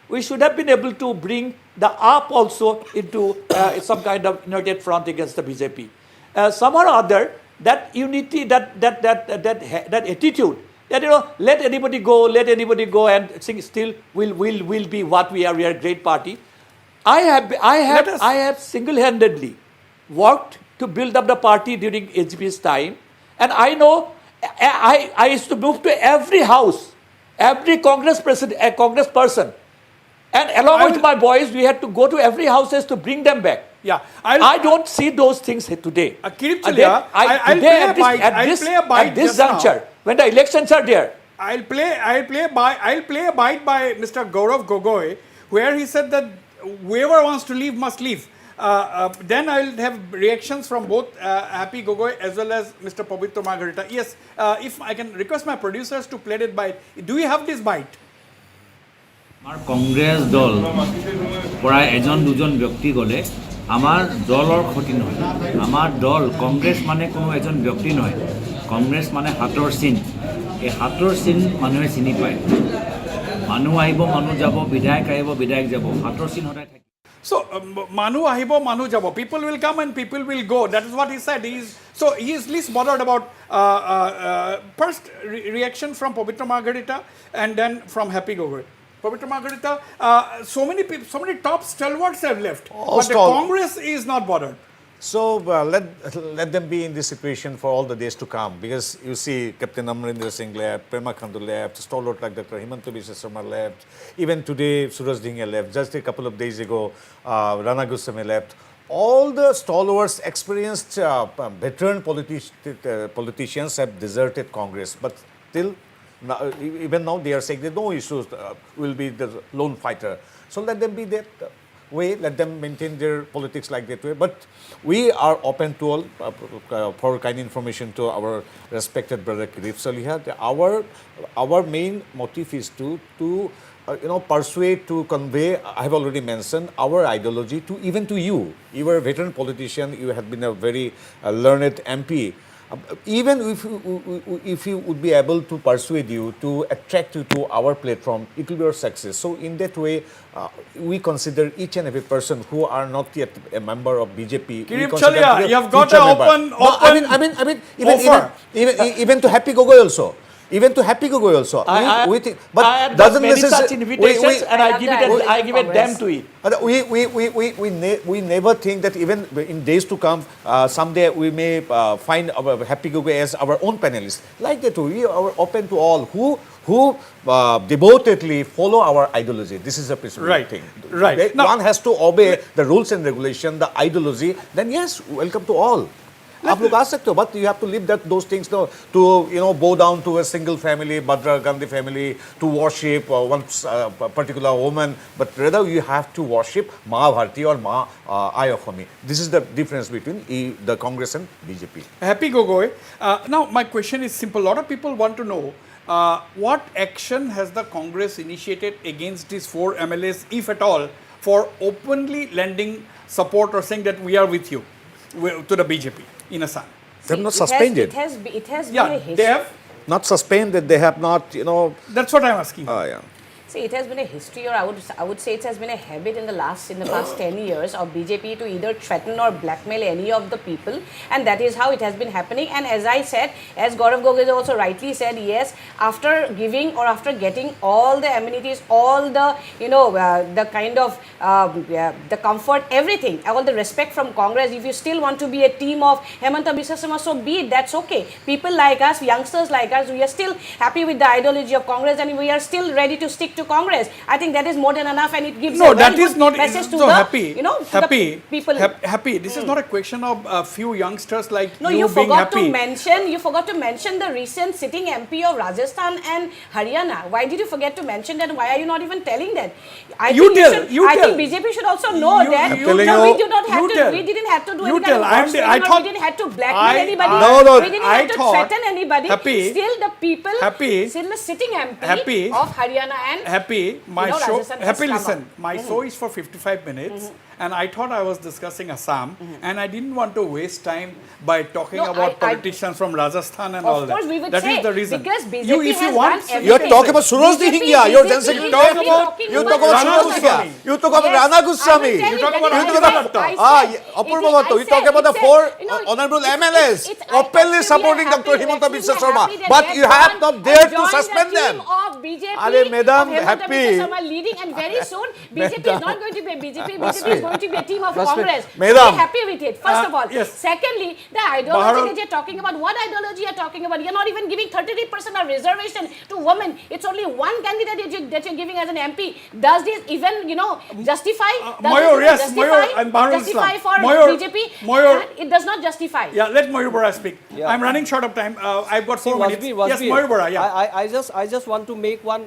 we should have been able to bring the AAP also into some kind of united front against the BJP. Somehow or other, that unity, that attitude, that let anybody go, and think still will be what we are. We are a great party. I have single-handedly worked to build up the party during HP's time, and I know I used to move to every house, every Congress person, and along with my boys, we had to go to every houses to bring them back. Yeah, I don't see those things today. Kirip Chalia, I'll play a bite at this just now. juncture, when the elections are there. I'll play a bite by Mr. Gaurav Gogoi, where he said that whoever wants to leave must leave. Then I'll have reactions from both Happy Gogoi as well as Mr. Pabitra Margarita. Yes, if I can request my producers to play that bite. Do you have this bite? আমাৰ কংগ্ৰেছ দল পৰা এজন দুজন ব্যক্তি গ'লে আমাৰ দলৰ ক্ষতি নহয়। আমাৰ দল কংগ্ৰেছ মানে কোনো এজন ব্যক্তি নহয়। কংগ্ৰেছ মানে হাতৰ চিন। এই হাতৰ চিন মানুহে চিনি পায়। মানুহ আহিব, মানুহ যাব, বিধায়ক আহিব, বিধায়ক যাব। হাতৰ চিন সদায় থাকে। So, Manu ahibo, Manu jabo. People will come and people will go. That is what he said. He is least bothered about first reaction from Pabitra Margarita and then from Happy Gogoi. Pabitra Margarita, so many people, so many top stalwarts have left, but the Congress is not bothered. So let them be in this situation for all the days to come, because you see Captain Amrinder Singh left, Prema Khandu left, stalwart like Dr. Himanta Biswa Sarma left, even today Suraj Dhingia left, just a couple of days ago Rana Goswami left. All the stalwarts, experienced veteran politicians have deserted Congress, but still even now they are saying that no issues will be the lone fighter. So let them be that way, let them maintain their politics like that way. But we are open to all for kind information to our respected brother Kirip Saliha. Our main motive is to persuade, to convey. I have already mentioned our ideology to even to you. You are a veteran politician. You have been a very learned MP. Even if you would be able to persuade you, to attract you to our platform, it will be our success. So in that way, we consider each and every person who are not yet a member of BJP. Kirip Chalia, you have got an open I mean, even to Happy Gogoi also. Even to Happy Gogoi also. I have got many such invitations, and I give it them to it. We never think that even in days to come, someday we may find our Happy Gogoi as our own panelist. Like that, we are open to all who devotedly follow our ideology. This is a principal thing. Right. One has to obey the rules and regulation, the ideology. Then yes, welcome to all. आप लोग आ सकते हो, but you have to leave those things to bow down to a single family, Bhadra Gandhi family, to worship one particular woman, but rather you have to worship Mahabharati or Ayokhomi. This is the difference between the Congress and BJP. Happy Gogoi. Now my question is simple. A lot of people want to know what action has the Congress initiated against these 4 MLAs, if at all, for openly lending support or saying that we are with you to the BJP in Assam. They have not suspended. It has been a history. They have not suspended. They have not, That's what I'm asking. Yeah. See, it has been a history, or I would say it has been a habit in the past 10 years of BJP to either threaten or blackmail any of the people, and that is how it has been happening. And as I said, as Gaurav Gogoi also rightly said, yes, after giving or after getting all the amenities, all the the kind of the comfort, everything, all the respect from Congress, if you still want to be a team of Himanta Biswa Sarma, so be it. That's okay. People like us, youngsters like us, we are still happy with the ideology of Congress, and we are still ready to stick to Congress. I think that is more than enough, and it gives a very good message to the people. Happy. This is not a question of a few youngsters like you being happy. You forgot to mention the recent sitting MP of Rajasthan and Haryana. Why did you forget to mention that? Why are you not even telling that? I think BJP should also know that we didn't have to do any kind of we didn't have to blackmail anybody. We didn't have to threaten anybody. Still the people, still the sitting MP of Haryana and Happy, my You know, show, Rajasthan has Happy, come listen, up. my show is for 55 minutes, and I thought I was discussing Assam, and I didn't want to waste time by talking No, about I- politicians from Rajasthan and Of all that. course, we would That say, is the reason. because BJP you, if has you want, done everything. You're talking about Suraj BJP Dihingya. You're BJP dancing. is Talk really about. talking You about talk about Rana Suraj Goswami. Dihingya. You talk about Yes, Rana I will Goswami. tell You you talk that about. is You talk what about. I said. Apurva I Bhattu. You said, talk about the it's a- four you know, honorable it's- MLAs it's- openly actually, supporting we are Dr. happy- Himanta actually, Biswa we are Sharma, happy that but they you have joined not dared to the suspend them. team of BJP, Arey, madam, of Himanta happy. Biswa Sharma leading, and very soon BJP is not going to be a BJP. BJP is going to be a team of Wasbir. Congress. Madam. Be happy with it. First of all. yes. Secondly, the ideology Baharul- that you're talking about. What ideology you're talking about? You're not even giving 33% of reservation to women. It's only one candidate that you're giving as an MP. Does this even, justify? Does Mayur, this even yes, Mayur and Baharul justify Islam. for Mayur, BJP? Mayur. It does not justify. Yeah, let Mayur Bora speak. Yeah. I'm running short of time. I've got 4 minutes. Wasbir, Yes, Mayur Bora, yeah. I just want to make one.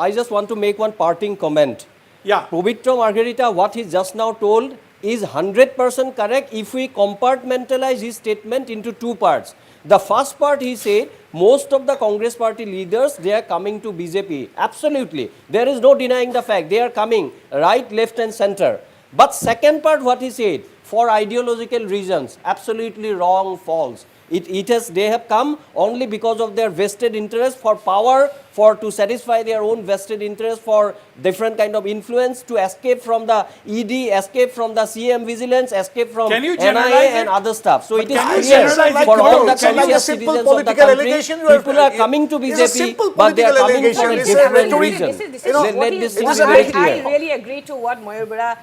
I just want to make one parting comment. Yeah. Pavitra Margarita, what he just now told is 100% correct if we compartmentalize his statement into two parts. The first part he said, most of the Congress party leaders, they are coming to BJP. Absolutely. There is no denying the fact. They are coming right, left and center. But second part what he said, for ideological reasons, absolutely wrong, false. They have come only because of their vested interest for power, to satisfy their own vested interest, for different kind of influence, to escape from the ED, escape from the CM vigilance, escape from Can you NIA generalize and it? other stuff. So But it is can you clear generalize it? for all the Can you- conscious simple citizens of the political country, allegation you are- people are coming to it's a BJP, simple but they are political coming for a allegation. It's a different rhetoric. reason. This is Let what this is be what very I clear. really agree to what Mayur Bora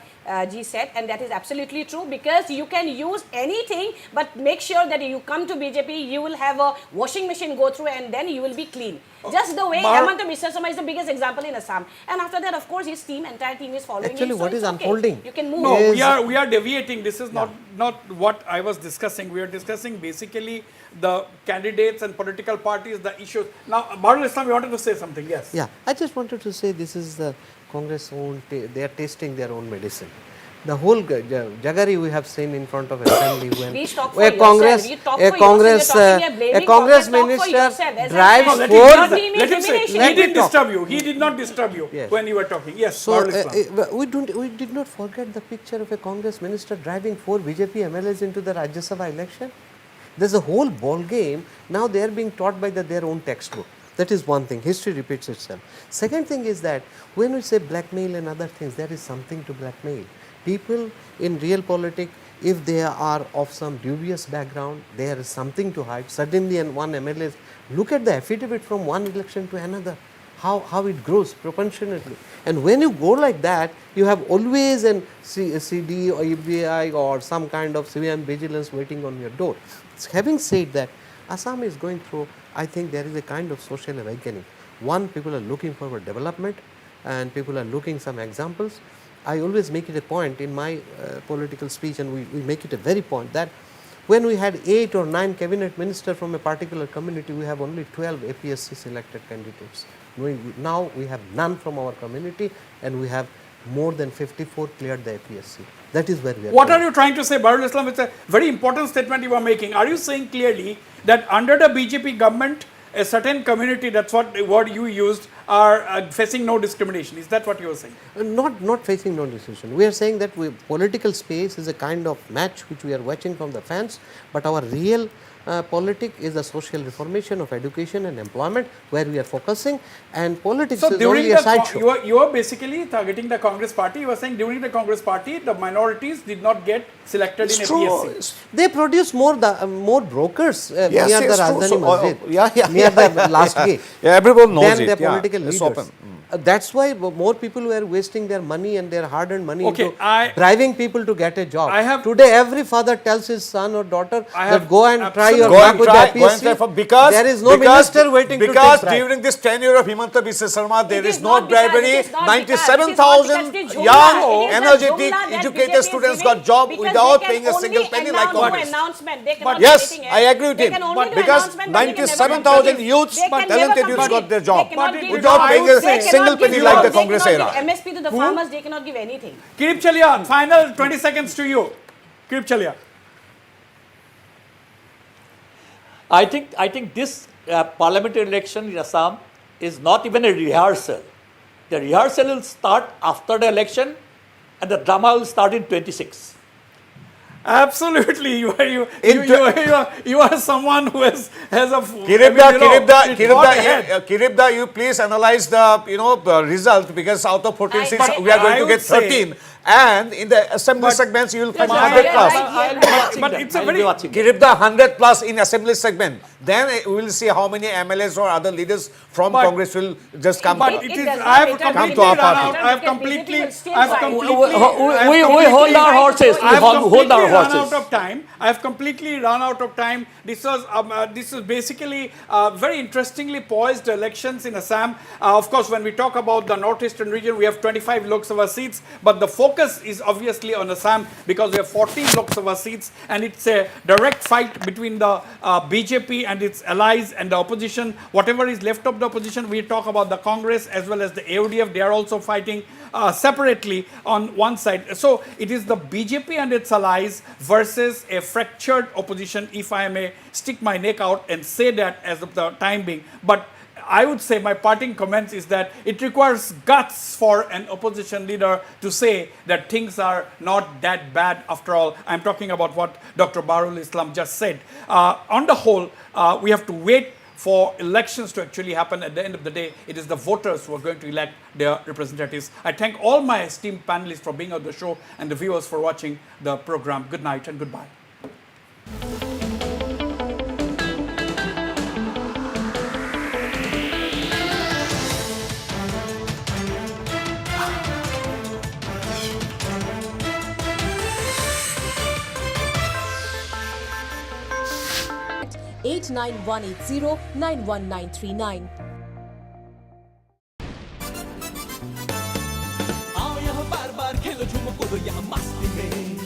ji said, and that is absolutely true, because you can use anything, but make sure that you come to BJP, you will have a washing machine go through, and then you will be clean. Just the way Himanta Biswa Sharma is the biggest example in Assam, and after that, of course, his entire team is following Actually, him. So what it's is okay. unfolding You can move. No, is- we are deviating. This is not what I was discussing. We are discussing basically the candidates and political parties, the issues. Now, Baharul Islam, you wanted to say something? Yes. Yeah, I just wanted to say this is the Congress own, they are tasting their own medicine. The whole jaggery we have seen in front of assembly when Please talk for a yourself. Congress, You talk a for Congress, yourself. You're talking, you're a blaming Congress Congress. Talk for minister yourself. As I drives said, Let four. him, Your team let is him say. elimination. He Let me didn't talk. disturb you. He did not disturb you Yes. when you were talking. Yes, So Baharul Islam. we did not forget the picture of a Congress minister driving 4 BJP MLAs into the Rajya Sabha election. There's a whole ball game. Now they are being taught by their own textbook. That is one thing. History repeats itself. Second thing is that when we say blackmail and other things, there is something to blackmail. People in real politics, if they are of some dubious background, there is something to hide. Suddenly, and one MLA, look at the affidavit from one election to another, how it grows proportionately. And when you go like that, you have always a CD or EBI or some kind of civilian vigilance waiting on your door. Having said that, Assam is going through, I think there is a kind of social awakening. One, people are looking for development, and people are looking some examples. I always make it a point in my political speech, and we make it a very point, that when we had 8 or 9 cabinet ministers from a particular community, we have only 12 APSC selected candidates. Now we have none from our community, and we have more than 54 cleared the APSC. That is where we are. What are you trying to say, Baharul Islam? It's a very important statement you are making. Are you saying clearly that under the BJP government, a certain community, that's what word you used, are facing no discrimination? Is that what you are saying? Not facing no discrimination. We are saying that political space is a kind of match which we are watching from the fans, but our real politics is the social reformation of education and employment, where we are focusing, and politics So is during only a sideshow. you are basically targeting the Congress party. You are saying during the Congress party, the minorities did not get selected in APSC. They produce more brokers Yes, near yes, the true. Rajdhani So, Masjid, near the last gate. Yeah, everyone knows than it. their Yeah, political it's leaders. open. That's why more people were wasting their money and their hard-earned money Okay, into driving people to get a job. I have- Today, every father tells his son or daughter that go and try your Go luck and with try, the go and try APSC. because there is no minister waiting to because take bribe. during this tenure of Himanta Biswa Sharma, there It is is no not because- bribery. it is not because- 97,000 it is not because the young, Jumla- it is the energetic, Jumla that educated BJP is students giving got job because without they can paying a single only penny like announce Congress. announcement. They cannot But do yes, anything I else. agree with They him. can only But do because announcement, but they can never 97,000 give- youths, they can never talented come youths to got give- their they job cannot give- without I paying would a say they single cannot penny give- like the they Congress cannot era. give MSP to the farmers, they cannot give anything. Kirip Chalia, final 20 seconds to you. Kirip Chalia. I think this parliamentary election in Assam is not even a rehearsal. The rehearsal will start after the election and the drama will start in 26. Absolutely, you are someone who has a Kiribda, you please analyze the result, because out of 14 seats we are going to get 13, and in the assembly segments you will find 100 plus. But it's a very Kiribda 100 plus in assembly segment. Then we will see how many MLAs or other leaders from Congress will just come. But it is. I have completely We hold our horses. We hold our horses. Out of time. I have completely run out of time. This was basically very interestingly poised elections in Assam. Of course, when we talk about the northeastern region, we have 25 Lok Sabha seats, but the focus is obviously on Assam because we have 14 Lok Sabha seats, and it's a direct fight between the BJP and its allies and the opposition. Whatever is left of the opposition, we talk about the Congress as well as the AODF. They are also fighting separately on one side. So it is the BJP and its allies versus a fractured opposition, if I may stick my neck out and say that as of the time being. But I would say my parting comments is that it requires guts for an opposition leader to say that things are not that bad after all. I'm talking about what Dr. Baharul Islam just said. On the whole, we have to wait for elections to actually happen. At the end of the day, it is the voters who are going to elect their representatives. I thank all my esteemed panelists for being on the show and the viewers for watching the program. Good night and goodbye. 8918091939. आओ यहाँ बार बार खेलो झूमो कूदो यहाँ मस्ती में